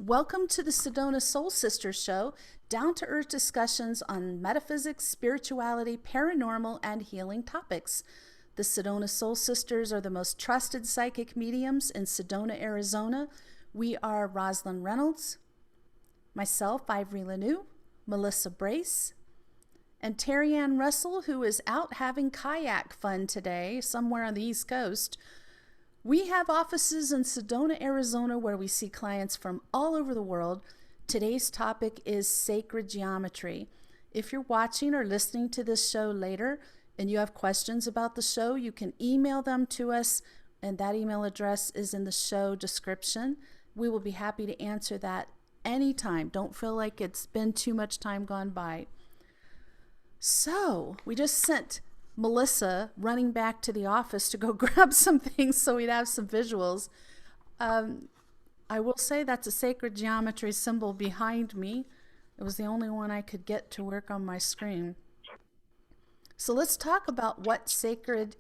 Welcome to the Sedona Soul Sisters show, down-to-earth discussions on metaphysics, spirituality, paranormal, and healing topics. The Sedona Soul Sisters are the most trusted psychic mediums in Sedona, Arizona. We are Rosalind Reynolds, myself, Ivory Lanou, Melissa Brace, and Terri-ann Russell, who is out having kayak fun today somewhere on the East Coast. We have offices in Sedona, Arizona, where we see clients from all over the world. Today's topic is sacred geometry. If you're watching or listening to this show later and you have questions about the show, you can email them to us, and that email address is in the show description. We will be happy to answer that anytime. Don't feel like it's been too much time gone by. So, we just sent Melissa running back to the office to go grab some things so we'd have some visuals. I will say that's a sacred geometry symbol behind me. It was the only one I could get to work on my screen. So let's talk about what sacred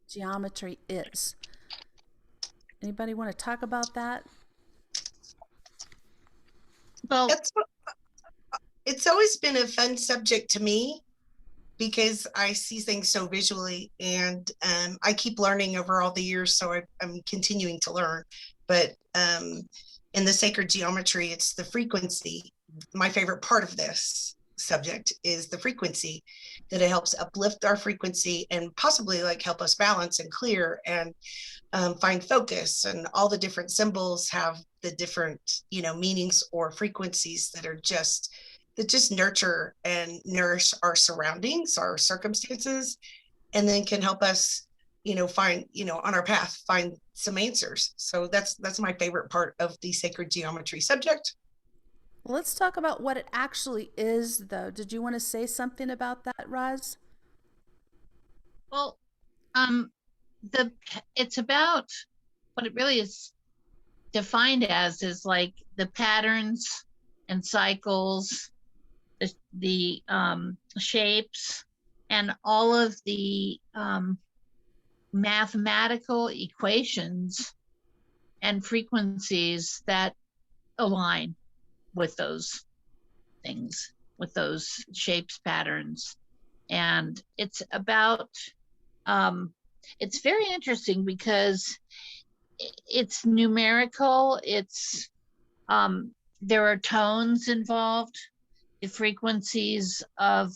geometry is. Anybody want to talk about that? Well, it's always been a fun subject to me because I see things so visually, and I keep learning over all the years, so I'm continuing to learn. But in the sacred geometry, it's the frequency. My favorite part of this subject is the frequency, that it helps uplift our frequency and possibly like help us balance and clear and find focus. And all the different symbols have the different, meanings or frequencies that just nurture and nourish our surroundings, our circumstances, and then can help us, find, on our path, find some answers. So that's my favorite part of the sacred geometry subject. Well, let's talk about what it actually is, though. Did you want to say something about that, Roz? Well, it's about what it really is defined as is like the patterns and cycles, the shapes, and all of the mathematical equations and frequencies that align with those things, with those shapes, patterns. And it's about, it's very interesting because it's numerical. It's, there are tones involved, the frequencies of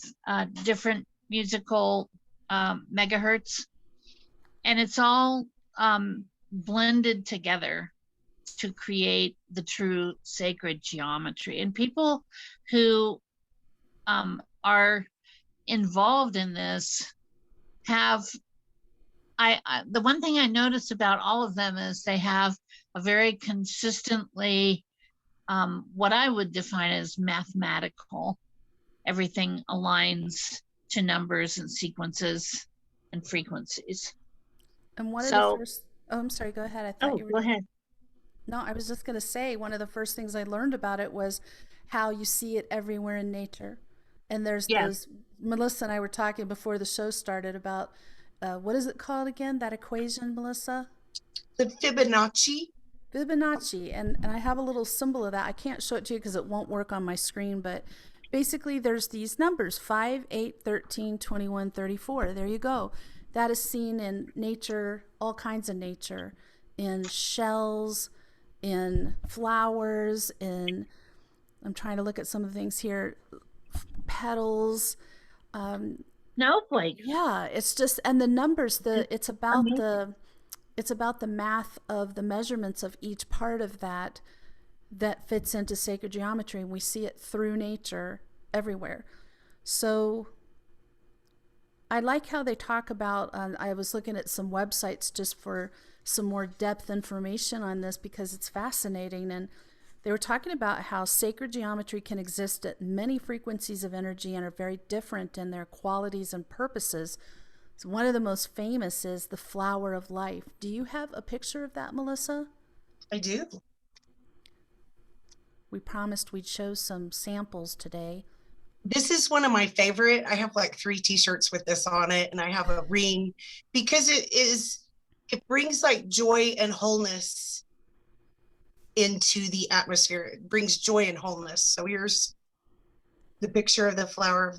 different musical megahertz, and it's all blended together to create the true sacred geometry. And people who are involved in this have, the one thing I noticed about all of them is they have a very consistently what I would define as mathematical. Everything aligns to numbers and sequences and frequencies. And one of the first, oh, I'm sorry, go ahead. I thought you were go ahead. No, I was just going to say one of the first things I learned about it was how you see it everywhere in nature. And there's those, Melissa and I were talking before the show started about, what is it called again, that equation, Melissa? The Fibonacci. Fibonacci, and I have a little symbol of that. I can't show it to you because it won't work on my screen, but basically there's these numbers, 5, 8, 13, 21, 34. There you go. That is seen in nature, all kinds of nature, in shells, in flowers, in, I'm trying to look at some of the things here, petals, snowflakes. Yeah, it's just, and the numbers, it's about the math of the measurements of each part of that fits into sacred geometry, and we see it through nature everywhere. So I like how they talk about, I was looking at some websites just for some more depth information on this because it's fascinating, and they were talking about how sacred geometry can exist at many frequencies of energy and are very different in their qualities and purposes. So one of the most famous is the flower of life. Do you have a picture of that, Melissa? I do. We promised we'd show some samples today. This is one of my favorite. I have like 3 t-shirts with this on it, and I have a ring because it brings like joy and wholeness into the atmosphere. It brings joy and wholeness. So here's the picture of the flower of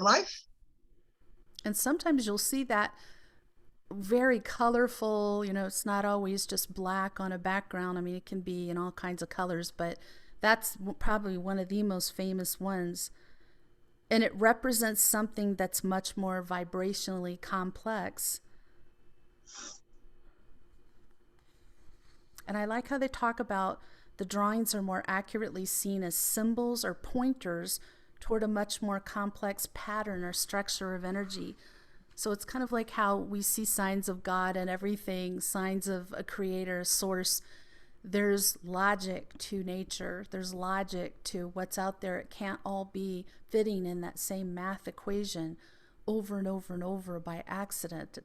life. And sometimes you'll see that very colorful, it's not always just black on a background. I mean, it can be in all kinds of colors, but that's probably one of the most famous ones. And it represents something that's much more vibrationally complex. And I like how they talk about the drawings are more accurately seen as symbols or pointers toward a much more complex pattern or structure of energy. So it's kind of like how we see signs of God and everything, signs of a creator, a source. There's logic to nature. There's logic to what's out there. It can't all be fitting in that same math equation over and over and over by accident.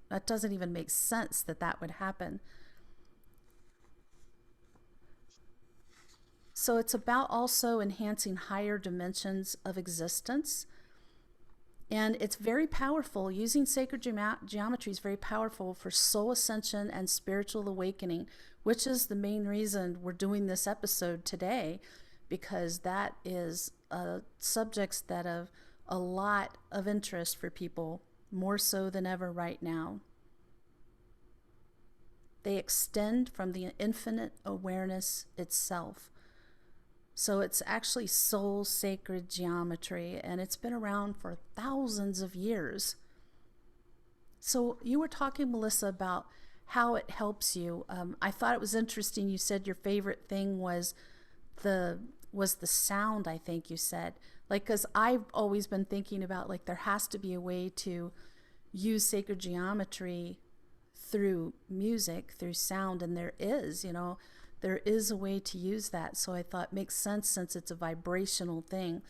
That doesn't even make sense that would happen. So it's about also enhancing higher dimensions of existence. And it's very powerful. Using sacred geometry is very powerful for soul ascension and spiritual awakening, which is the main reason we're doing this episode today, because that is subjects that have a lot of interest for people, more so than ever right now. They extend from the infinite awareness itself. So it's actually soul sacred geometry, and it's been around for thousands of years. So you were talking, Melissa, about how it helps you. I thought it was interesting. You said your favorite thing was the sound, I think you said. Like, because I've always been thinking about, like, there has to be a way to use sacred geometry through music, through sound, and there is, there is a way to use that. So I thought it makes sense since it's a vibrational thing.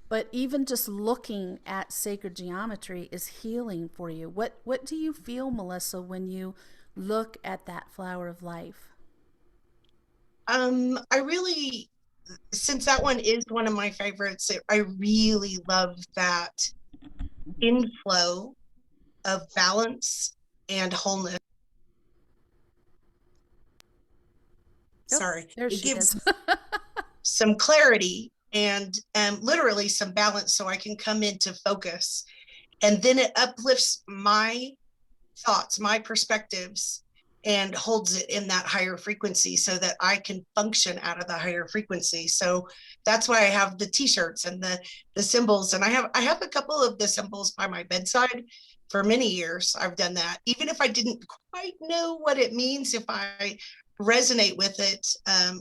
But even just looking at sacred geometry is healing for you. What do you feel, Melissa, when you look at that flower of life? I really, since that one is one of my favorites, I really love that inflow of balance and wholeness. Sorry, there it she gives is. some clarity and literally some balance, so I can come into focus, and then it uplifts my thoughts, my perspectives, and holds it in that higher frequency so that I can function out of the higher frequency. So that's why I have the t-shirts and the symbols, and I have a couple of the symbols by my bedside. For many years I've done that, even if I didn't quite know what it means. If I resonate with it,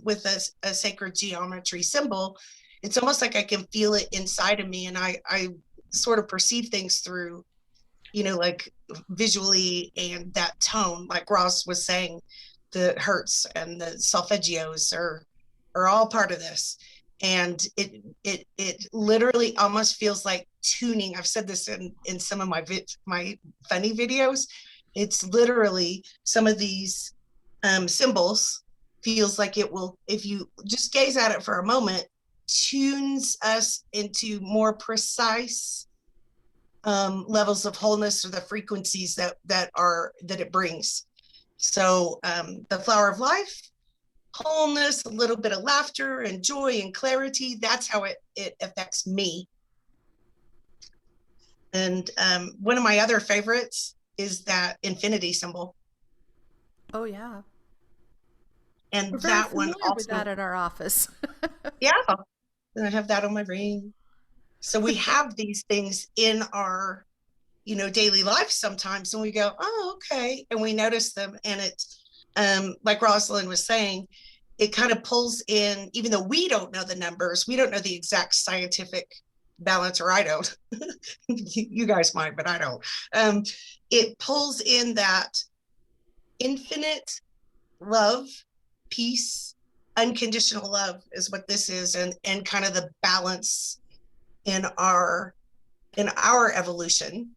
with a sacred geometry symbol, it's almost like I can feel it inside of me, and I sort of perceive things through, like visually, and that tone, like Ross was saying, the hertz and the solfeggios are all part of this. And it literally almost feels like tuning. I've said this in some of my funny videos. It's literally some of these symbols feels like it will, if you just gaze at it for a moment, tunes us into more precise levels of wholeness, or the frequencies that it brings. So the flower of life, wholeness, a little bit of laughter and joy and clarity. That's how it affects me. And one of my other favorites is that infinity symbol. Oh yeah. And We're that very one familiar also, with that at our office. yeah, and I have that on my ring. So we have these things in our, daily life sometimes, and we go, oh, okay, and we notice them, and it's like Rosalind was saying, it kind of pulls in, even though we don't know the numbers, we don't know the exact scientific balance, or I don't. You guys might, but I don't. It pulls in that infinite love, peace, unconditional love is what this is, and kind of the balance in our evolution.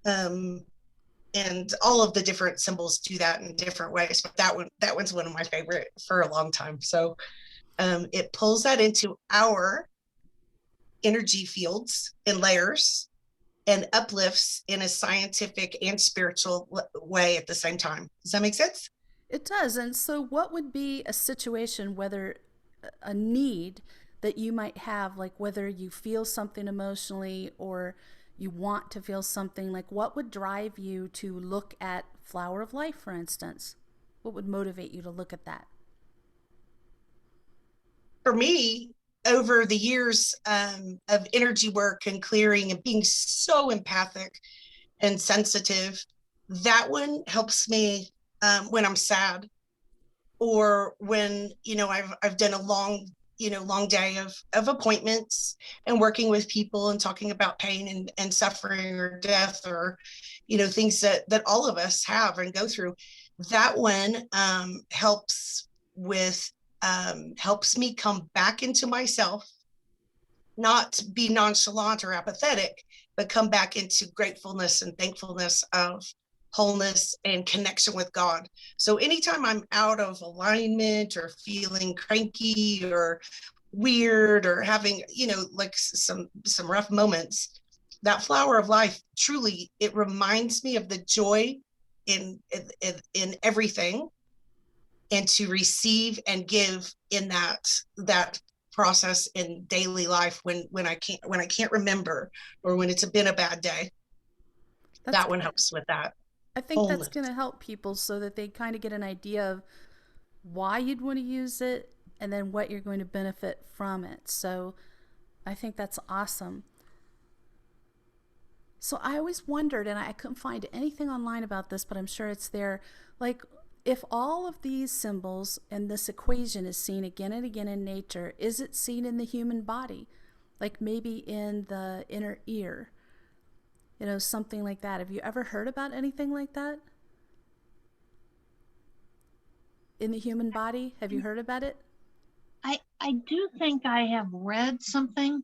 And all of the different symbols do that in different ways, but that one's one of my favorite for a long time. So it pulls that into our energy fields and layers, and uplifts in a scientific and spiritual way at the same time. Does that make sense? It does. And so, what would be a situation, whether a need that you might have, like whether you feel something emotionally or you want to feel something, like what would drive you to look at Flower of Life, for instance? What would motivate you to look at that? For me, over the years of energy work and clearing and being so empathic and sensitive, that one helps me when I'm sad, or when I've done a long day of appointments and working with people and talking about pain and suffering or death, or things that all of us have and go through. That one helps me come back into myself, not be nonchalant or apathetic, but come back into gratefulness and thankfulness of wholeness and connection with God. So anytime I'm out of alignment or feeling cranky or weird or having, like some rough moments, that Flower of Life, truly, it reminds me of the joy in everything, and to receive and give in that process in daily life when I can't remember, or when it's been a bad day. That's That one helps with that I think that's wholeness. going to help people so that they kind of get an idea of why you'd want to use it and then what you're going to benefit from it. So I think that's awesome. So I always wondered, and I couldn't find anything online about this, but I'm sure it's there. Like, if all of these symbols and this equation is seen again and again in nature, is it seen in the human body? Like maybe in the inner ear, something like that. Have you ever heard about anything like that? In the human body? Have you heard about it? I do think I have read something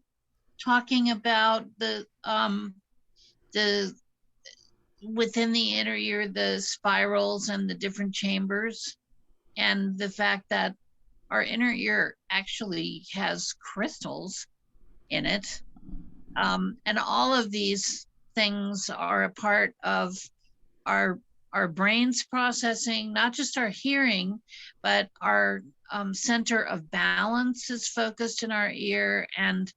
talking about the within the inner ear, the spirals and the different chambers, and the fact that our inner ear actually has crystals in it. And all of these things are a part of our brain's processing, not just our hearing, but our center of balance is focused in our ear. And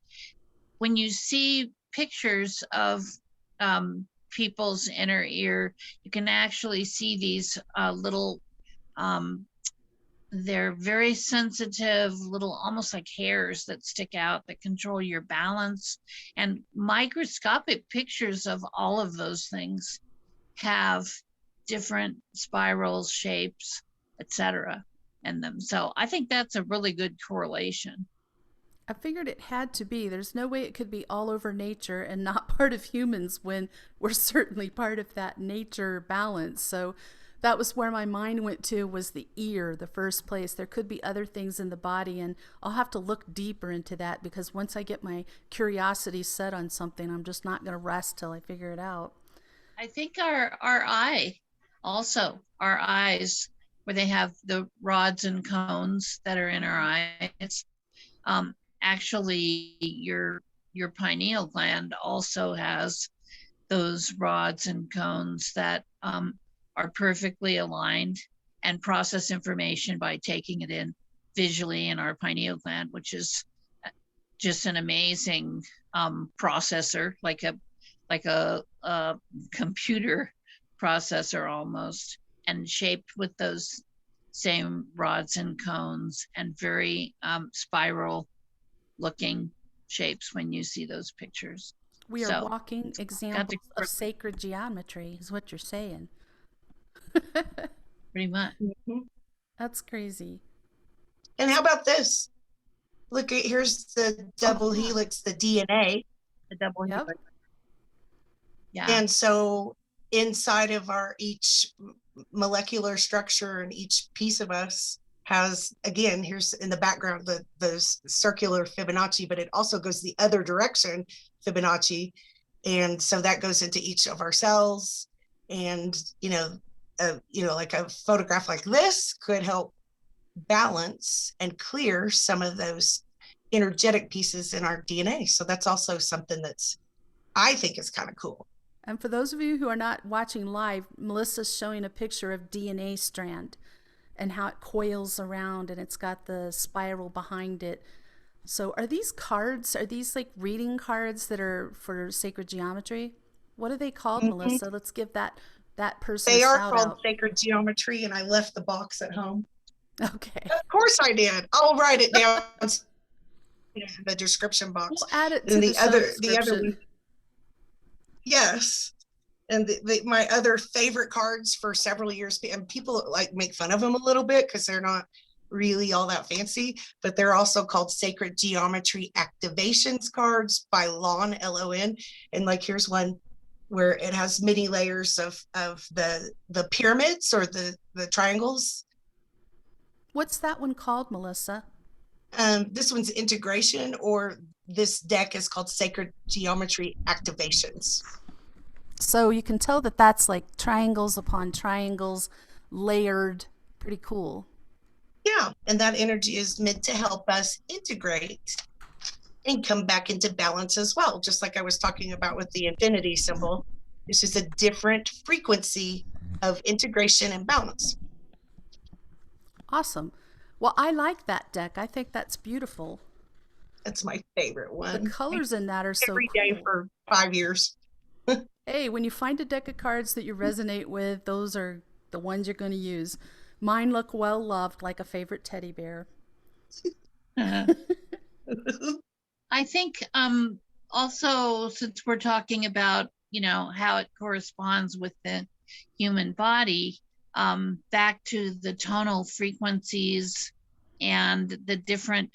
when you see pictures of people's inner ear, you can actually see these little they're very sensitive, little almost like hairs that stick out that control your balance. And microscopic pictures of all of those things have different spirals, shapes, etc. in them. So I think that's a really good correlation. I figured it had to be. There's no way it could be all over nature and not part of humans when we're certainly part of that nature balance. So that was where my mind went to, was the ear, the first place. There could be other things in the body, and I'll have to look deeper into that, because once I get my curiosity set on something, I'm just not going to rest till I figure it out. I think our eye also, our eyes, where they have the rods and cones that are in our eyes, actually your pineal gland also has those rods and cones that are perfectly aligned and process information by taking it in visually in our pineal gland, which is just an amazing processor, like a computer processor almost, and shaped with those same rods and cones, and very spiral looking shapes when you see those pictures. We are walking examples of sacred geometry, is what you're saying. Pretty much. Mm-hmm. That's crazy. And how about this? Look, here's the double helix, the DNA. The double helix. Yeah. And so inside of our each molecular structure, and each piece of us has, again, here's in the background the circular Fibonacci, but it also goes the other direction, Fibonacci. And so that goes into each of our cells. And like a photograph like this could help balance and clear some of those energetic pieces in our DNA. So that's also something that's, I think, is kind of cool. And for those of you who are not watching live, Melissa's showing a picture of DNA strand. and how it coils around and it's got the spiral behind it. So are these cards, are these like reading cards that are for sacred geometry? What are they called, Melissa? Let's give that person They a are shout called out. sacred geometry, and I left the box at home. Okay. Of course I did. I'll write it down in the description box. We'll add it to And the show the other description. one, yes. And my other favorite cards for several years, and people like make fun of them a little bit because they're not really all that fancy, but they're also called Sacred Geometry Activations cards by Lon, L-O-N. And like, here's one where it has many layers of the pyramids or the triangles. What's that one called, Melissa? This one's integration, or this deck is called Sacred Geometry Activations. So you can tell that that's like triangles upon triangles, layered. Pretty cool. Yeah, and that energy is meant to help us integrate and come back into balance as well. Just like I was talking about with the infinity symbol, it's just a different frequency of integration and balance. Awesome. Well, I like that deck. I think that's beautiful. That's my favorite one. The colors in that are so every cool. day for 5 years. Hey, when you find a deck of cards that you resonate with, those are the ones you're going to use. Mine look well loved, like a favorite teddy bear. I think also, since we're talking about, you know, how it corresponds with the human body, back to the tonal frequencies and the different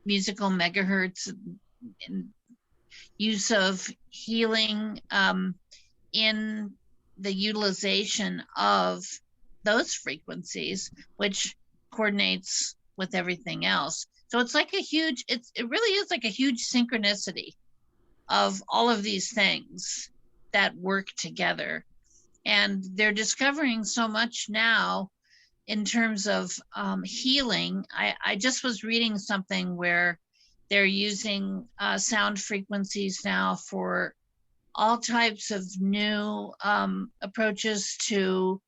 musical megahertz and use of healing in the utilization of those frequencies, which coordinates with everything else. So it's like a huge, it really is like a huge synchronicity of all of these things that work together. And they're discovering so much now in terms of healing. I just was reading something where they're using sound frequencies now for all types of new approaches to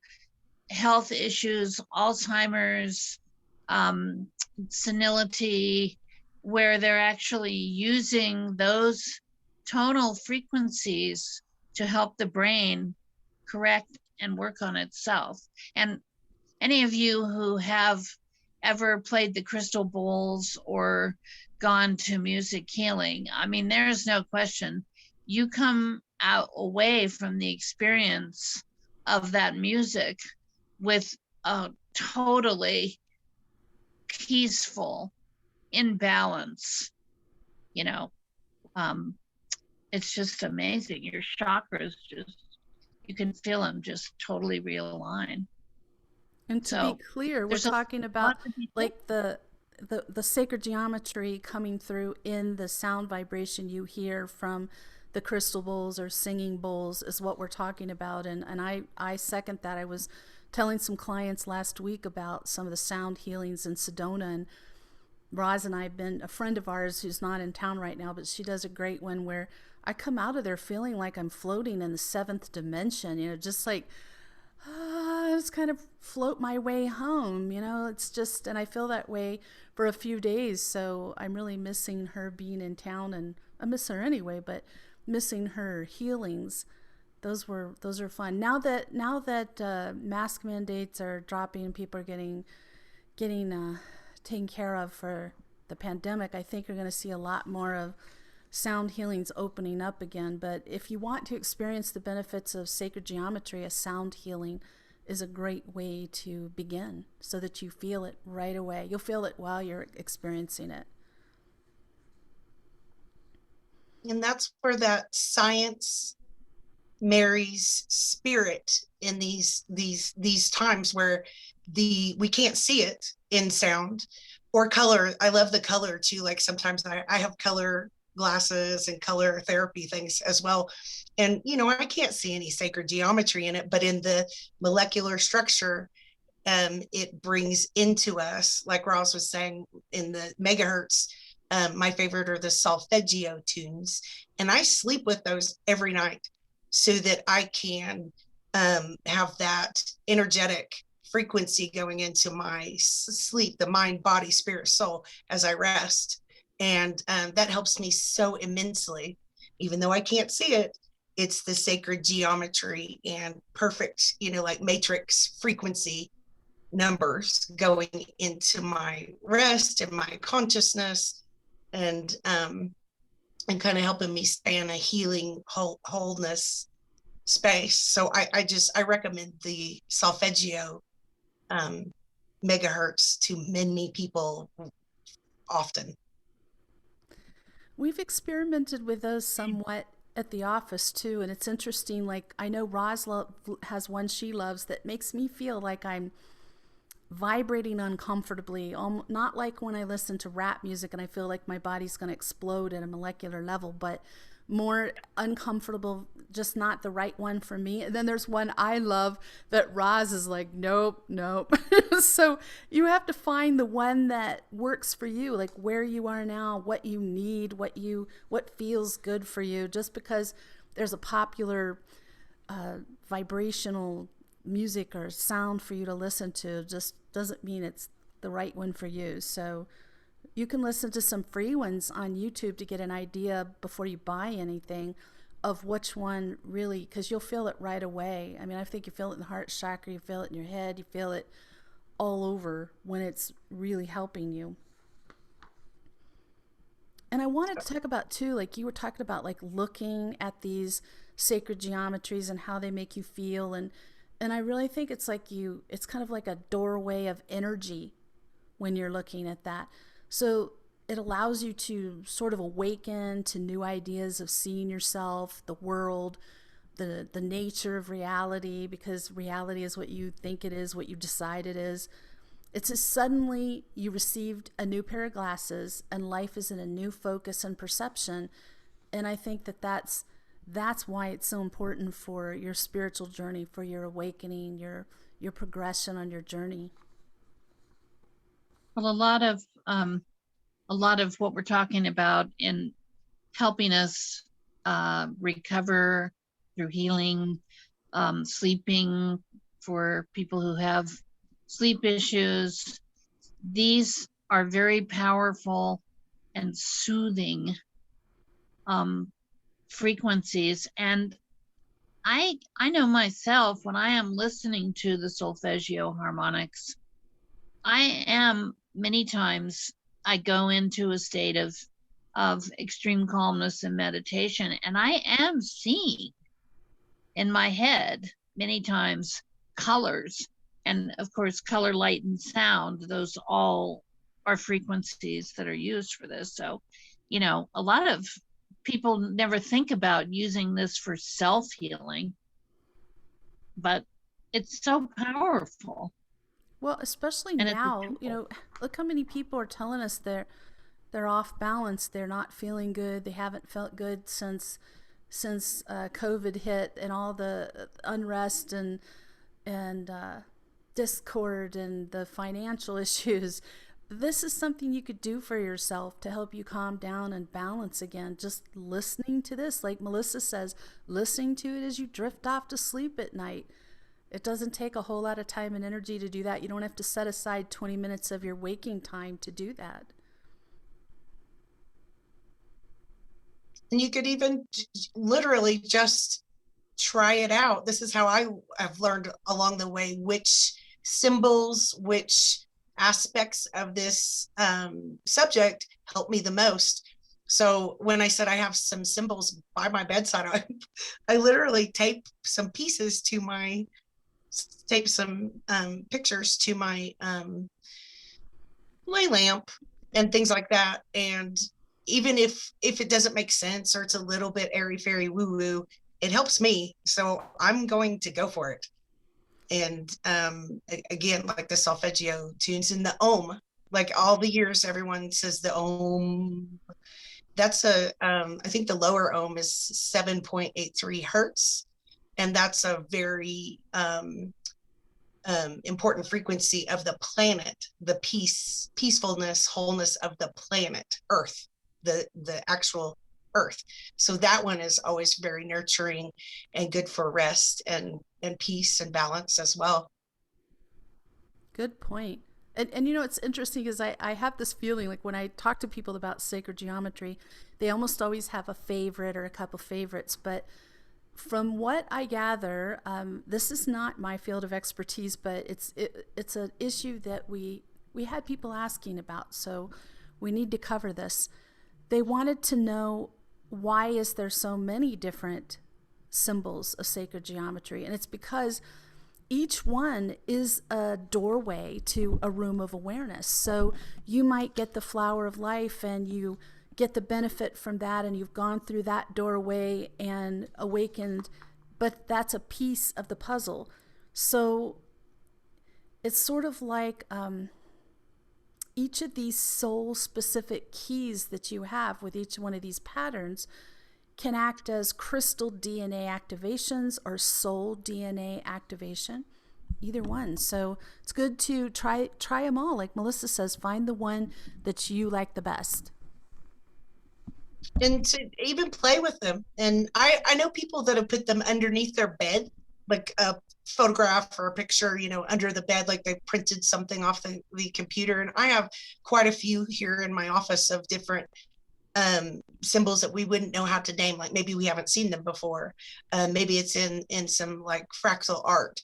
health issues, Alzheimer's, senility, where they're actually using those tonal frequencies to help the brain correct and work on itself. And any of you who have ever played the crystal bowls or gone to music healing, I mean, there's no question. You come out away from the experience of that music with a totally peaceful, in balance, you know. It's just amazing. Your chakras just, you can feel them just totally realign. And to be clear, we're talking about like the sacred geometry coming through in the sound vibration you hear from the crystal bowls or singing bowls is what we're talking about. And I second that. I was telling some clients last week about some of the sound healings in Sedona, and Roz and I have been, a friend of ours who's not in town right now, but she does a great one where I come out of there feeling like I'm floating in the 7th dimension, you know, just like, I just kind of float my way home, you know. It's just, and I feel that way for a few days, so I'm really missing her being in town, and I miss her anyway, but missing her healings. Those are fun. Now that mask mandates are dropping and people are getting taken care of for the pandemic, I think you're going to see a lot more of sound healings opening up again. But if you want to experience the benefits of sacred geometry, a sound healing is a great way to begin so that you feel it right away. You'll feel it while you're experiencing it. And that's where that science marries spirit in these times where we can't see it in sound or color. I love the color too. Like sometimes I have color glasses and color therapy things as well. And, you know, I can't see any sacred geometry in it, but in the molecular structure, it brings into us, like Ross was saying, in the megahertz. My favorite are the solfeggio tunes, and I sleep with those every night so that I can have that energetic frequency going into my sleep, the mind, body, spirit, soul, as I rest. And that helps me so immensely. Even though I can't see it, it's the sacred geometry and perfect, like matrix frequency numbers going into my rest and my consciousness, and kind of helping me stay in a healing wholeness space. So I recommend the solfeggio megahertz to many people often. We've experimented with those somewhat at the office too, and it's interesting. Like, I know has one she loves that makes me feel like I'm vibrating uncomfortably, not like when I listen to rap music and I feel like my body's going to explode at a molecular level, but more uncomfortable, just not the right one for me. And then there's one I love that Roz is like, nope. So you have to find the one that works for you, like where you are now, what you need, what feels good for you. Just because there's a popular vibrational music or sound for you to listen to just doesn't mean it's the right one for you. So you can listen to some free ones on YouTube to get an idea before you buy anything of which one really, because you'll feel it right away. I mean, I think you feel it in the heart chakra, you feel it in your head, you feel it all over when it's really helping you. And I wanted to talk about too, like you were talking about, like looking at these sacred geometries and how they make you feel. And I really think it's kind of like a doorway of energy when you're looking at that. So it allows you to sort of awaken to new ideas of seeing yourself, the world, the nature of reality, because reality is what you think it is, what you decide it is. It's as suddenly you received a new pair of glasses and life is in a new focus and perception. And I think that's why it's so important for your spiritual journey, for your awakening, your progression on your journey. Well, a lot of what we're talking about in helping us recover through healing, sleeping for people who have sleep issues, these are very powerful and soothing frequencies. And I know myself, when I am listening to the solfeggio harmonics, many times I go into a state of extreme calmness and meditation, and I am seeing in my head many times colors, and of course color, light, and sound. Those all are frequencies that are used for this. So, a lot of people never think about using this for self-healing, but it's so powerful. Well, especially and now, look how many people are telling us they're off balance. They're not feeling good. They haven't felt good since COVID hit, and all the unrest and discord and the financial issues. This is something you could do for yourself to help you calm down and balance again. Just listening to this, like Melissa says, listening to it as you drift off to sleep at night. It doesn't take a whole lot of time and energy to do that. You don't have to set aside 20 minutes of your waking time to do that. And you could even literally just try it out. This is how I have learned along the way which symbols, which aspects of this subject help me the most. So when I said I have some symbols by my bedside, I literally tape some pieces to my, tape some pictures to my lay lamp and things like that. And even if it doesn't make sense or it's a little bit airy fairy woo woo, it helps me. So I'm going to go for it. And again, like the solfeggio tunes and the Om, like all the years everyone says the Om. That's I think the lower Om is 7.83 hertz, and that's a very important frequency of the planet, the peacefulness, wholeness of the planet Earth, the actual Earth. So that one is always very nurturing and good for rest and peace and balance as well. Good point. And you know, it's interesting because I have this feeling like when I talk to people about sacred geometry, they almost always have a favorite or a couple favorites. But from what I gather, this is not my field of expertise, but it's an issue that we had people asking about. So we need to cover this. They wanted to know, why is there so many different symbols of sacred geometry? And it's because each one is a doorway to a room of awareness. So you might get the flower of life and you get the benefit from that, and you've gone through that doorway and awakened, but that's a piece of the puzzle. So it's sort of like each of these soul specific keys that you have with each one of these patterns can act as crystal DNA activations or soul DNA activation, either one. So it's good to try them all. Like Melissa says, find the one that you like the best. And to even play with them. And I know people that have put them underneath their bed, like a photograph or a picture, you know, under the bed, like they printed something off the computer. And I have quite a few here in my office of different symbols that we wouldn't know how to name, like maybe we haven't seen them before. Maybe it's in some like fractal art,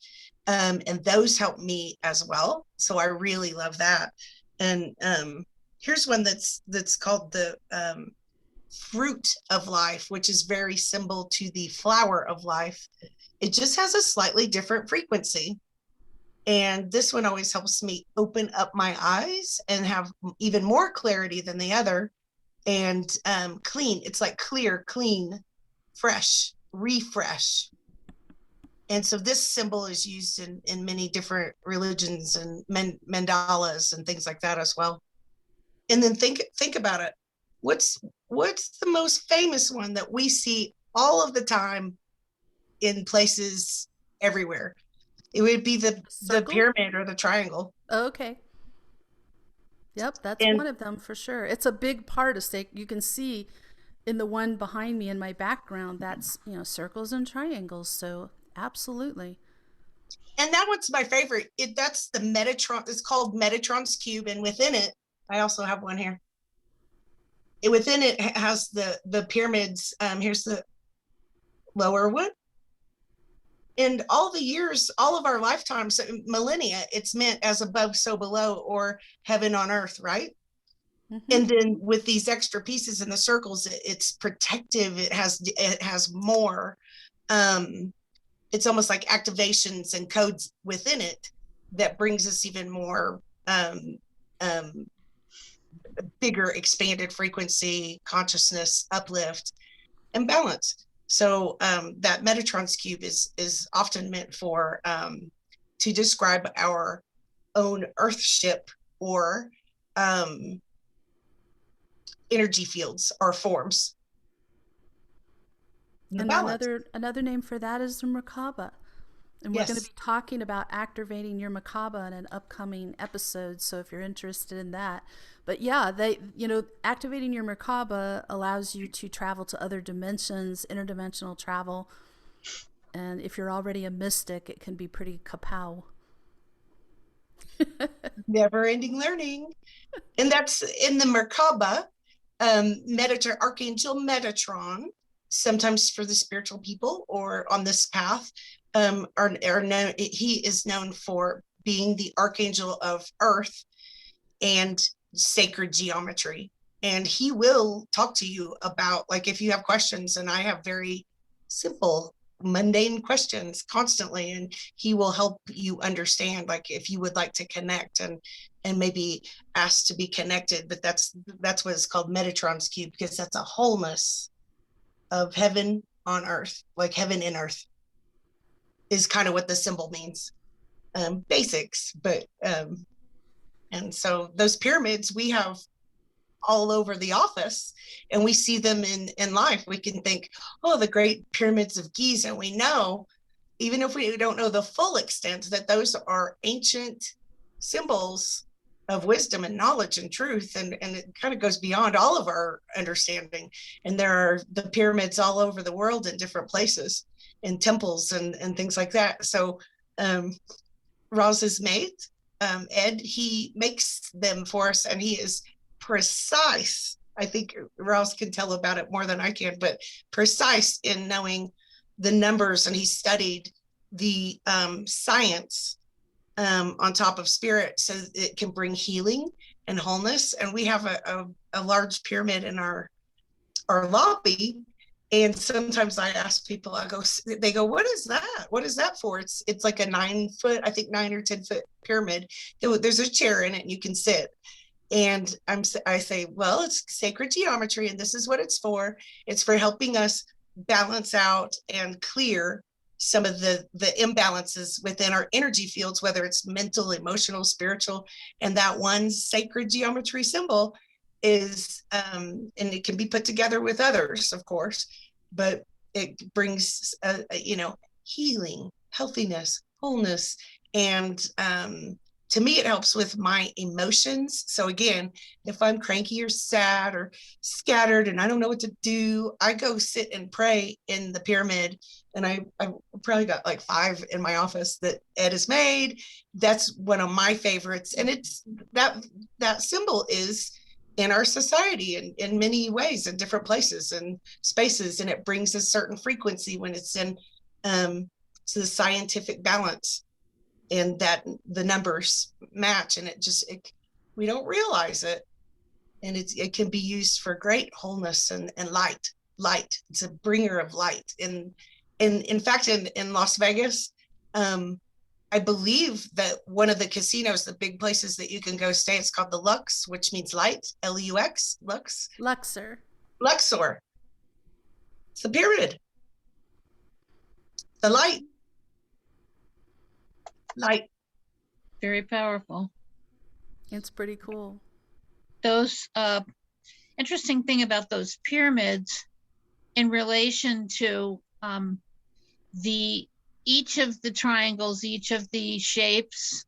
and those help me as well. So I really love that. And here's one that's called the fruit of life, which is very similar to the flower of life. It just has a slightly different frequency. And this one always helps me open up my eyes and have even more clarity than the other. And clean, it's like clear, clean, fresh, refresh. And so this symbol is used in many different religions and mandalas and things like that as well. And then think about it. What's the most famous one that we see all of the time in places everywhere? It would be the pyramid or the triangle. Okay. Yep, that's one of them for sure. It's a big part of stake. You can see in the one behind me in my background, that's, you know, circles and triangles. So absolutely. And that one's my favorite. That's the Metatron. It's called Metatron's cube, and within it, I also have one here. Within it has the pyramids. Here's the lower one. And all the years, all of our lifetimes, millennia, it's meant as above, so below, or heaven on earth, right? Mm-hmm. And then with these extra pieces in the circles, it's protective. It has more. It's almost like activations and codes within it that brings us even more bigger, expanded frequency, consciousness, uplift, and balance. So that Metatron's cube is often meant for to describe our own earth ship or energy fields or forms. And another name for that is the Merkaba. And we're going to be talking about activating your Merkaba in an upcoming episode. So if you're interested in that. But yeah, activating your Merkaba allows you to travel to other dimensions, interdimensional travel. And if you're already a mystic, it can be pretty kapow. Never-ending learning. And that's in the Merkaba, Archangel Metatron, sometimes for the spiritual people or on this path, are known. He is known for being the archangel of earth and sacred geometry, and he will talk to you about, like, if you have questions, and I have very simple mundane questions constantly, and he will help you understand, like if you would like to connect and maybe ask to be connected. But that's what it's called, Metatron's cube, because that's a wholeness of heaven on earth, like heaven in earth is kind of what the symbol means. Basics, but and so those pyramids we have all over the office, and we see them in life. We can think, oh, the great pyramids of Giza. We know, even if we don't know the full extent, that those are ancient symbols of wisdom and knowledge and truth, and it kind of goes beyond all of our understanding. And there are the pyramids all over the world in different places, in temples and things like that. So Roz's mate Ed, he makes them for us, and he is precise. I think Ross can tell about it more than I can, but precise in knowing the numbers, and he studied the science on top of spirit, so it can bring healing and wholeness. And we have a large pyramid in our lobby. And sometimes I ask people, they go, what is that? What is that for? It's like a 9 foot, I think 9 or 10 foot pyramid. There's a chair in it and you can sit. And I say, well, it's sacred geometry, and this is what it's for. It's for helping us balance out and clear some of the imbalances within our energy fields, whether it's mental, emotional, spiritual. And that one sacred geometry symbol is, and it can be put together with others, of course, but it brings, healing, healthiness, wholeness, and to me, it helps with my emotions. So again, if I'm cranky or sad or scattered and I don't know what to do, I go sit and pray in the pyramid. And I probably got like 5 in my office that Ed has made. That's one of my favorites. And it's that symbol is in our society in many ways, in different places and spaces. And it brings a certain frequency when it's in to the scientific balance, and that the numbers match, and we don't realize it. And it can be used for great wholeness and light. It's a bringer of light. And in fact, in Las Vegas, I believe that one of the casinos, the big places that you can go stay, it's called the Lux, which means light, Lux, Luxor. It's the pyramid, the light. Very powerful. It's pretty cool. Those interesting thing about those pyramids in relation to each of the triangles, each of the shapes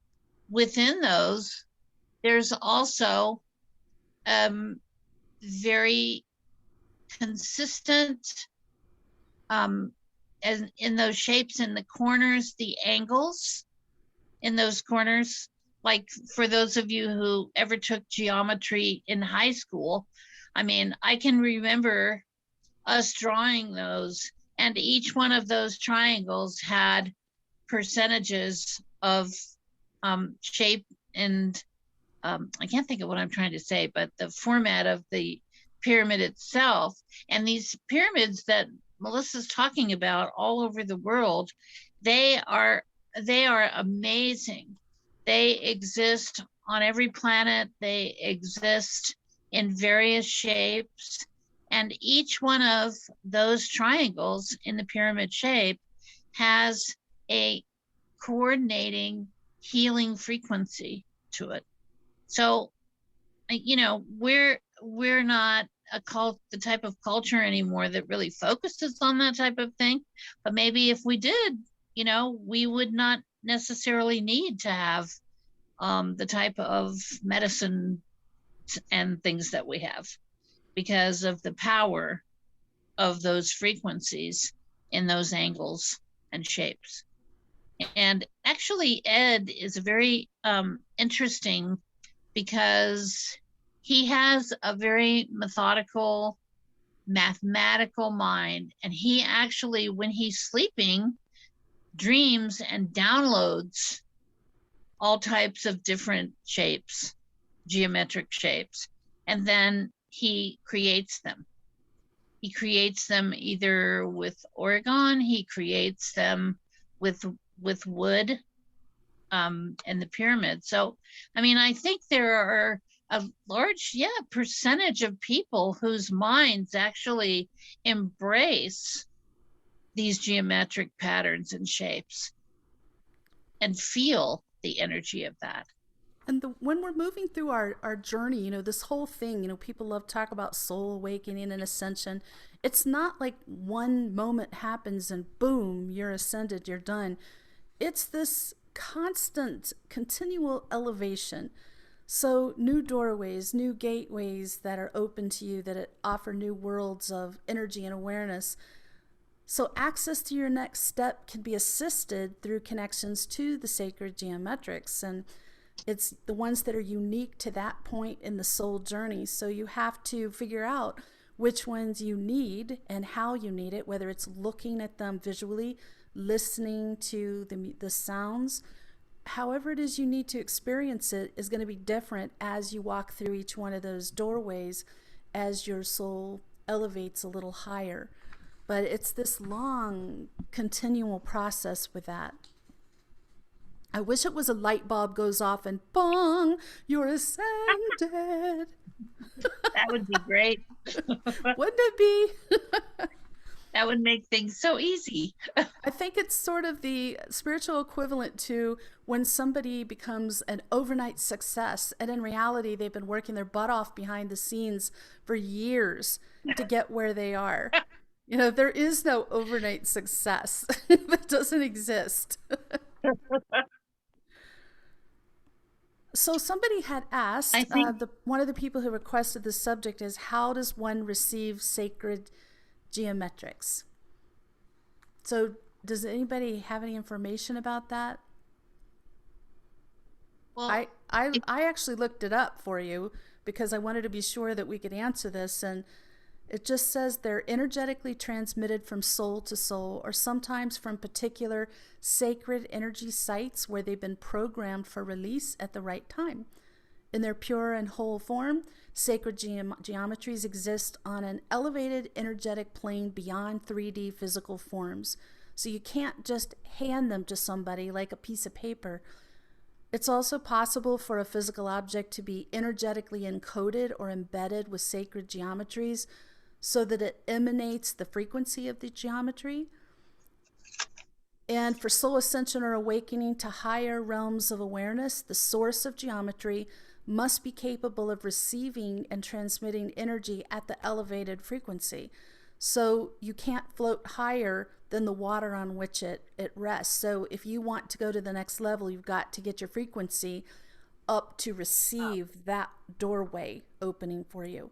within those, there's also very consistent as in those shapes, in the corners, the angles in those corners. Like for those of you who ever took geometry in high school, I mean, I can remember us drawing those, and each one of those triangles had percentages of shape and I can't think of what I'm trying to say, but the format of the pyramid itself. And these pyramids that Melissa's talking about all over the world, they are amazing. They exist on every planet. They exist in various shapes. And each one of those triangles in the pyramid shape has a coordinating healing frequency to it. So, we're not the type of culture anymore that really focuses on that type of thing. But maybe if we did, we would not necessarily need to have the type of medicine and things that we have, because of the power of those frequencies in those angles and shapes. And actually, Ed is very interesting, because he has a very methodical, mathematical mind. And he actually, when he's sleeping, dreams and downloads all types of different shapes, geometric shapes, and then he creates them. He creates them either with orgone, he creates them with wood, and the pyramid. So, I mean, I think there are a large, percentage of people whose minds actually embrace these geometric patterns and shapes and feel the energy of that. And when we're moving through our journey, this whole thing, people love to talk about soul awakening and ascension. It's not like one moment happens and boom, you're ascended, you're done. It's this constant, continual elevation. So new doorways, new gateways that are open to you, that offer new worlds of energy and awareness. So access to your next step can be assisted through connections to the sacred geometrics. And It's the ones that are unique to that point in the soul journey. So you have to figure out which ones you need and how you need it, whether it's looking at them visually, listening to the sounds. However it is you need to experience it is going to be different as you walk through each one of those doorways as your soul elevates a little higher. But it's this long, continual process with that. I wish it was a light bulb goes off and bong, you're ascended. That would be great. Wouldn't it be? That would make things so easy. I think it's sort of the spiritual equivalent to when somebody becomes an overnight success, and in reality, they've been working their butt off behind the scenes for years to get where they are. You know, there is no overnight success. That doesn't exist. So somebody had asked, I think one of the people who requested this subject is, how does one receive sacred geometrics? So does anybody have any information about that? well, I actually looked it up for you because I wanted to be sure that we could answer this, and it just says they're energetically transmitted from soul to soul, or sometimes from particular sacred energy sites where they've been programmed for release at the right time. In their pure and whole form, sacred geometries exist on an elevated energetic plane beyond 3D physical forms. So you can't just hand them to somebody like a piece of paper. It's also possible for a physical object to be energetically encoded or embedded with sacred geometries so that it emanates the frequency of the geometry. And for soul ascension or awakening to higher realms of awareness, the source of geometry must be capable of receiving and transmitting energy at the elevated frequency. So you can't float higher than the water on which it rests. So if you want to go to the next level, you've got to get your frequency up to receive that doorway opening for you.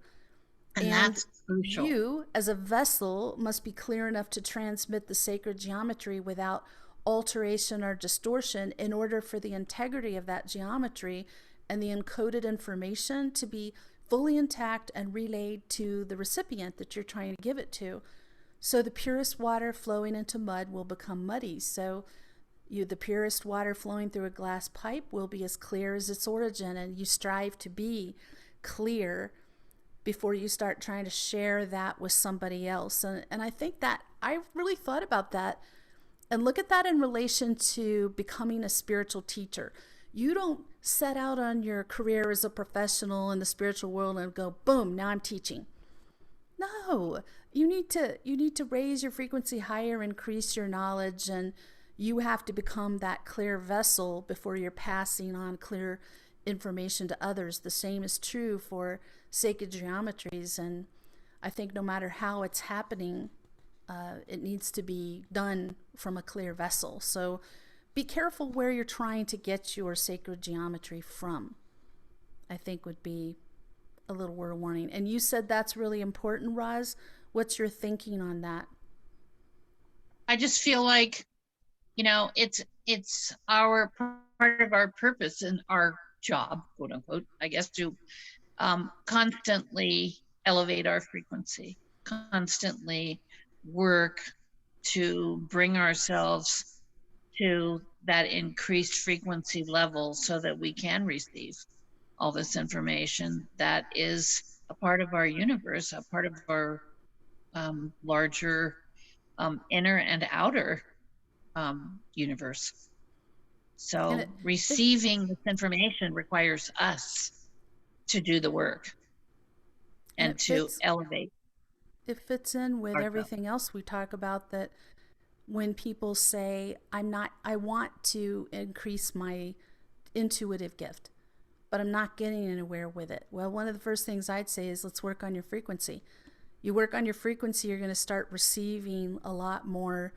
and that's crucial. You, as a vessel, must be clear enough to transmit the sacred geometry without alteration or distortion in order for the integrity of that geometry and the encoded information to be fully intact and relayed to the recipient that you're trying to give it to. So the purest water flowing into mud will become muddy. So the purest water flowing through a glass pipe will be as clear as its origin, and you strive to be clear before you start trying to share that with somebody else. And I think that I really thought about that and look at that in relation to becoming a spiritual teacher. You don't set out on your career as a professional in the spiritual world and go, boom, now I'm teaching. No, you need to raise your frequency higher, increase your knowledge, and you have to become that clear vessel before you're passing on clear information to others. The same is true for sacred geometries, and I think no matter how it's happening, it needs to be done from a clear vessel. So be careful where you're trying to get your sacred geometry from, I think would be a little word of warning. And you said that's really important, Roz. What's your thinking on that? I just feel like, it's our part of our purpose and our job, quote unquote, I guess, to constantly elevate our frequency, constantly work to bring ourselves to that increased frequency level so that we can receive all this information that is a part of our universe, a part of our larger inner and outer universe. So receiving this information requires us to do the work and to elevate. It fits in with ourselves. everything else we talk about, that when people say, I want to increase my intuitive gift, but I'm not getting anywhere with it. Well, one of the first things I'd say is, let's work on your frequency. You work on your frequency, you're going to start receiving a lot more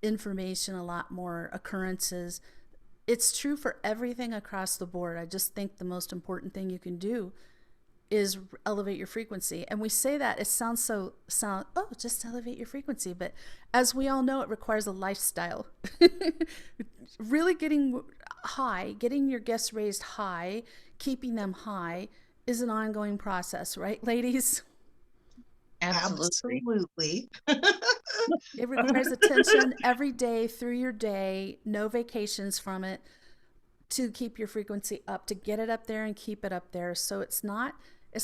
information, a lot more occurrences. It's true for everything across the board. I just think the most important thing you can do is elevate your frequency. And we say that it sounds oh, just elevate your frequency. But as we all know, it requires a lifestyle. Really getting high, getting your gifts raised high, keeping them high is an ongoing process, right, ladies? Absolutely. It requires attention every day through your day, no vacations from it, to keep your frequency up, to get it up there and keep it up there. So it's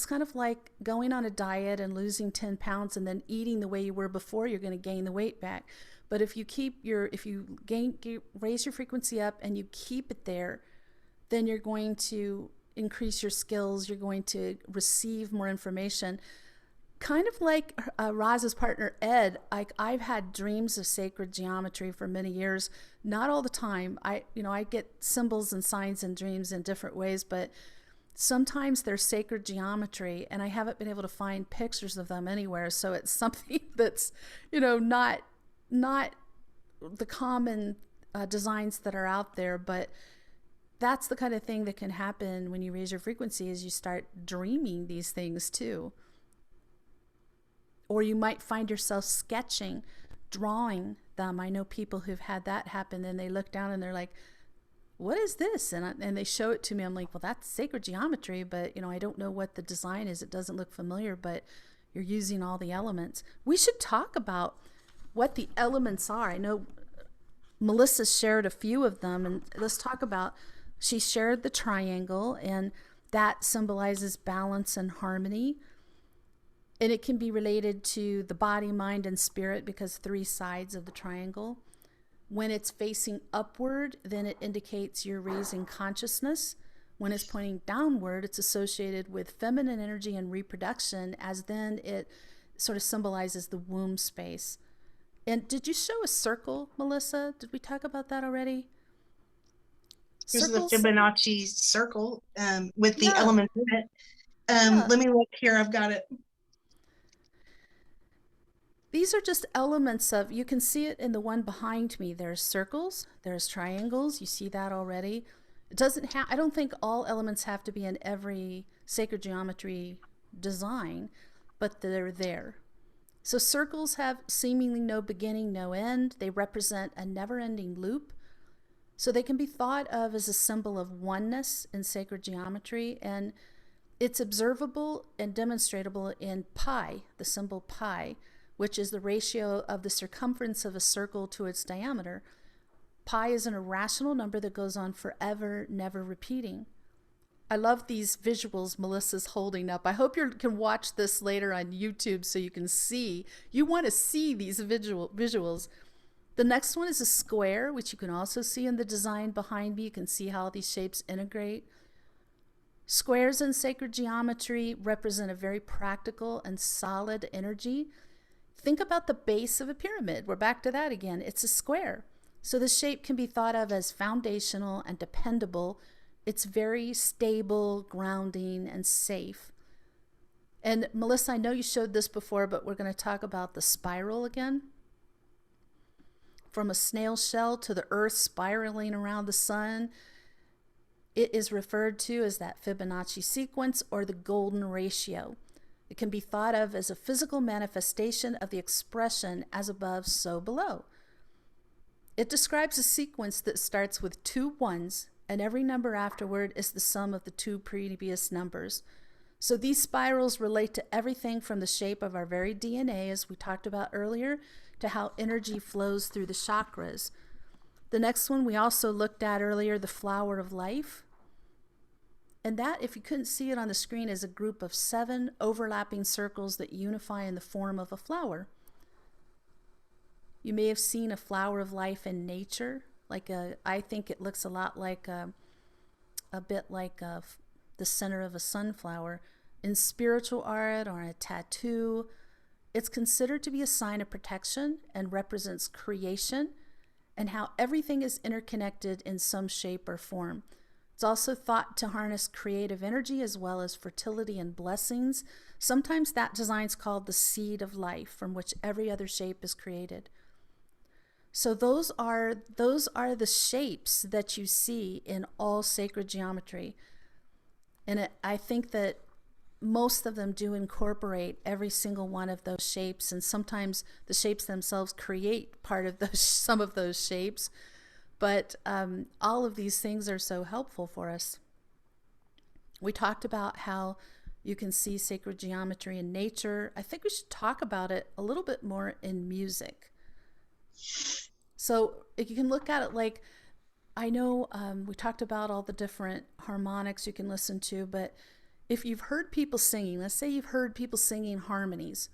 kind of like going on a diet and losing 10 pounds and then eating the way you were before, you're going to gain the weight back. But if you raise your frequency up and you keep it there, then you're going to increase your skills. You're going to receive more information. Kind of like Roz's partner, Ed, I've had dreams of sacred geometry for many years. Not all the time. I get symbols and signs and dreams in different ways, but sometimes they're sacred geometry, and I haven't been able to find pictures of them anywhere. So it's something that's, not the common designs that are out there, but that's the kind of thing that can happen when you raise your frequency, is you start dreaming these things too. Or you might find yourself sketching, drawing them. I know people who've had that happen, and they look down and they're like, what is this? And they show it to me. I'm like, well, that's sacred geometry, but I don't know what the design is. It doesn't look familiar, but you're using all the elements. We should talk about what the elements are. I know Melissa shared a few of them, and let's talk about, she shared the triangle, and that symbolizes balance and harmony. And it can be related to the body, mind, and spirit, because 3 sides of the triangle. When it's facing upward, then it indicates you're raising consciousness. When it's pointing downward, it's associated with feminine energy and reproduction, as then it sort of symbolizes the womb space. And did you show a circle, Melissa? Did we talk about that already? Here's the Fibonacci circle with the elements in it. Yeah. Let me look here. I've got it. These are just elements of, you can see it in the one behind me. There's circles, there's triangles. You see that already. It doesn't have, I don't think all elements have to be in every sacred geometry design, but they're there. So circles have seemingly no beginning, no end. They represent a never-ending loop. So they can be thought of as a symbol of oneness in sacred geometry, and it's observable and demonstratable in pi, the symbol pi, which is the ratio of the circumference of a circle to its diameter. Pi is an irrational number that goes on forever, never repeating. I love these visuals Melissa's holding up. I hope you can watch this later on YouTube so you can see. You want to see these visuals. The next one is a square, which you can also see in the design behind me. You can see how these shapes integrate. Squares in sacred geometry represent a very practical and solid energy. Think about the base of a pyramid. We're back to that again. It's a square. So the shape can be thought of as foundational and dependable. It's very stable, grounding, and safe. And Melissa, I know you showed this before, but we're going to talk about the spiral again. From a snail shell to the earth spiraling around the sun, it is referred to as that Fibonacci sequence, or the golden ratio. It can be thought of as a physical manifestation of the expression as above, so below. It describes a sequence that starts with 2 ones, and every number afterward is the sum of the 2 previous numbers. So these spirals relate to everything from the shape of our very DNA, as we talked about earlier, to how energy flows through the chakras. The next one we also looked at earlier, the flower of life. And that, if you couldn't see it on the screen, is a group of 7 overlapping circles that unify in the form of a flower. You may have seen a flower of life in nature. I think it looks a lot like the center of a sunflower. In spiritual art or a tattoo, it's considered to be a sign of protection and represents creation and how everything is interconnected in some shape or form. It's also thought to harness creative energy as well as fertility and blessings. Sometimes that design is called the seed of life, from which every other shape is created. So those are the shapes that you see in all sacred geometry. And I think that most of them do incorporate every single one of those shapes, and sometimes the shapes themselves create part of those some of those shapes. But all of these things are so helpful for us. We talked about how you can see sacred geometry in nature. I think we should talk about it a little bit more in music. So if you can look at it like, I know we talked about all the different harmonics you can listen to, but if you've heard people singing, let's say you've heard people singing harmonies,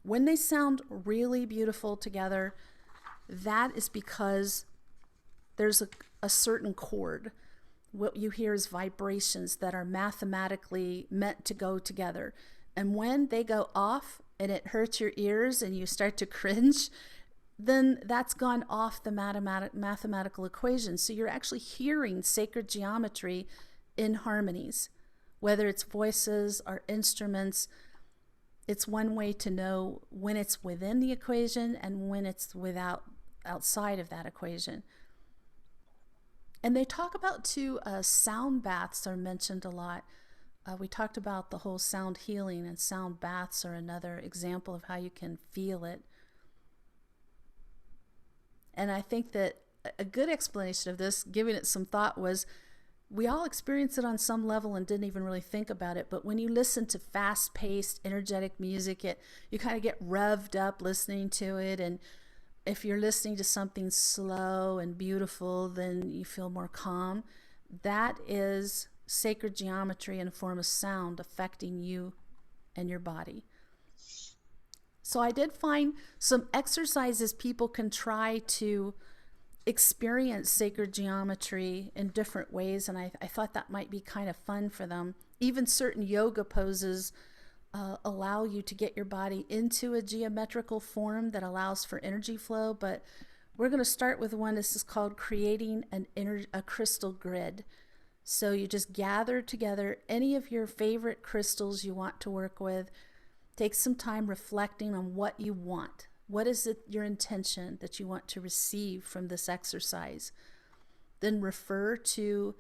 when they sound really beautiful together, that is because there's a certain chord. What you hear is vibrations that are mathematically meant to go together. And when they go off and it hurts your ears and you start to cringe, then that's gone off the mathematical equation. So you're actually hearing sacred geometry in harmonies, whether it's voices or instruments. It's one way to know when it's within the equation and when it's outside of that equation. And they talk about too, sound baths are mentioned a lot. We talked about the whole sound healing, and sound baths are another example of how you can feel it. And I think that a good explanation of this, giving it some thought, was we all experience it on some level and didn't even really think about it. But when you listen to fast-paced, energetic music, you kind of get revved up listening to it. And if you're listening to something slow and beautiful, then you feel more calm. That is sacred geometry in a form of sound affecting you and your body. So I did find some exercises people can try to experience sacred geometry in different ways, and I thought that might be kind of fun for them. Even certain yoga poses allow you to get your body into a geometrical form that allows for energy flow, but we're going to start with one. This is called creating a crystal grid. So you just gather together any of your favorite crystals you want to work with. Take some time reflecting on what you want. What is it, your intention that you want to receive from this exercise? Then refer to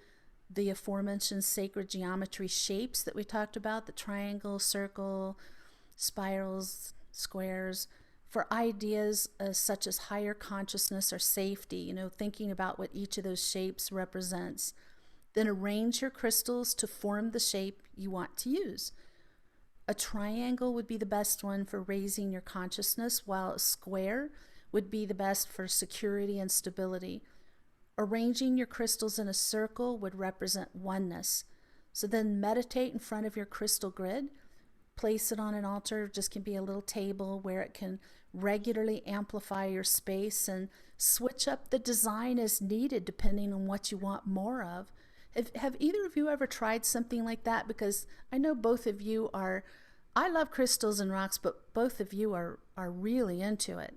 the aforementioned sacred geometry shapes that we talked about, the triangle, circle, spirals, squares, for ideas such as higher consciousness or safety, thinking about what each of those shapes represents. Then arrange your crystals to form the shape you want to use. A triangle would be the best one for raising your consciousness, while a square would be the best for security and stability. Arranging your crystals in a circle would represent oneness. So then meditate in front of your crystal grid. Place it on an altar, just can be a little table where it can regularly amplify your space, and switch up the design as needed depending on what you want more of. Have either of you ever tried something like that? Because I know both of you are, I love crystals and rocks, but both of you are really into it.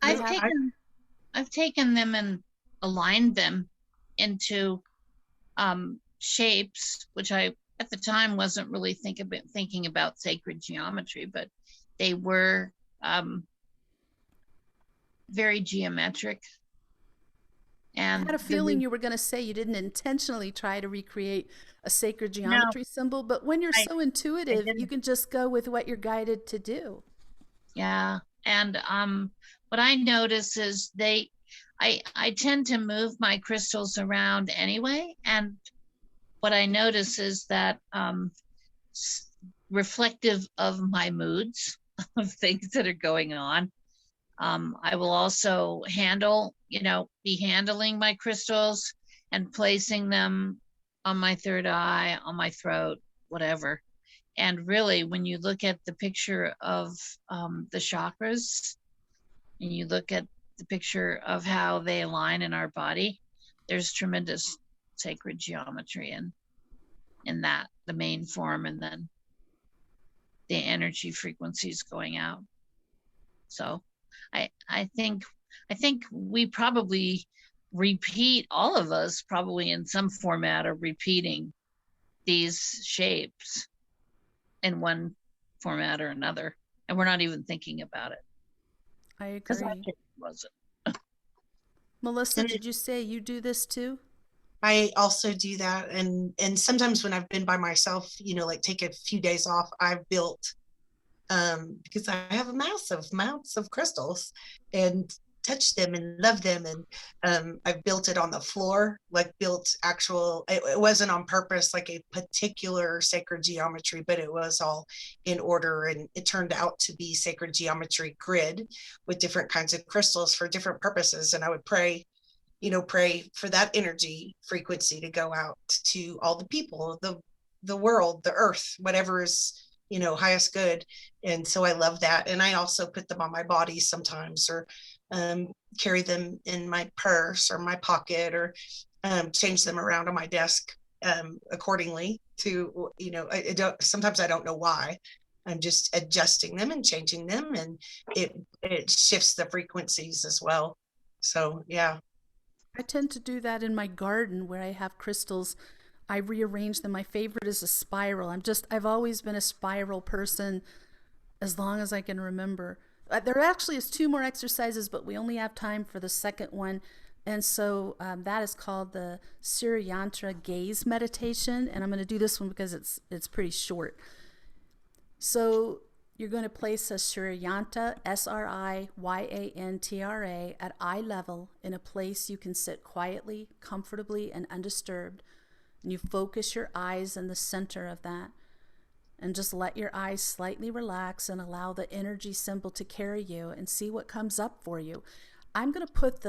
I've taken them and aligned them into shapes, which I at the time wasn't really thinking about sacred geometry, but they were very geometric. And I had a feeling you were going to say you didn't intentionally try to recreate a sacred geometry symbol, but when you're so intuitive, you can just go with what you're guided to do. Yeah. And what I notice is I tend to move my crystals around anyway. And what I notice is that reflective of my moods, of things that are going on, I will also be handling my crystals and placing them on my third eye, on my throat, whatever. And really, when you look at the picture of the chakras, and you look at the picture of how they align in our body, there's tremendous sacred geometry in that, the main form, and then the energy frequencies going out. So I think we probably repeat, all of us probably in some format are repeating these shapes in one format or another, and we're not even thinking about it. I agree. Wasn't. Melissa, did you say you do this too? I also do that. And sometimes when I've been by myself, like take a few days off, I've built, because I have a massive amounts of crystals and touch them and love them. And I've built it on the floor, like built actual, it wasn't on purpose, like a particular sacred geometry, but it was all in order. And it turned out to be sacred geometry grid with different kinds of crystals for different purposes. And I would pray for that energy frequency to go out to all the people, the world, the earth, whatever is, highest good. And so I love that. And I also put them on my body sometimes, or carry them in my purse or my pocket, or change them around on my desk accordingly to, sometimes I don't know why. I'm just adjusting them and changing them, and it shifts the frequencies as well. So yeah. I tend to do that in my garden where I have crystals. I rearrange them. My favorite is a spiral. I've always been a spiral person as long as I can remember. There actually is 2 more exercises, but we only have time for the second one. And so that is called the Siriantra gaze meditation. And I'm going to do this one because it's pretty short. So you're going to place a Siriantra, Sriyantra, at eye level in a place you can sit quietly, comfortably, and undisturbed. And you focus your eyes in the center of that. And just let your eyes slightly relax and allow the energy symbol to carry you and see what comes up for you. I'm going to put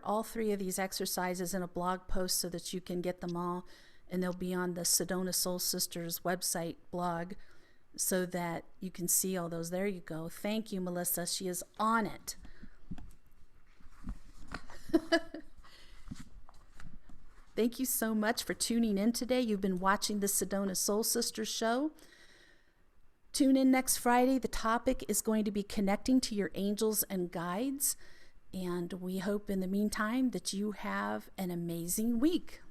all 3 of these exercises in a blog post so that you can get them all. And they'll be on the Sedona Soul Sisters website blog, so that you can see all those. There you go. Thank you, Melissa. She is on it. Thank you so much for tuning in today. You've been watching the Sedona Soul Sisters show. Tune in next Friday. The topic is going to be connecting to your angels and guides. And we hope in the meantime that you have an amazing week.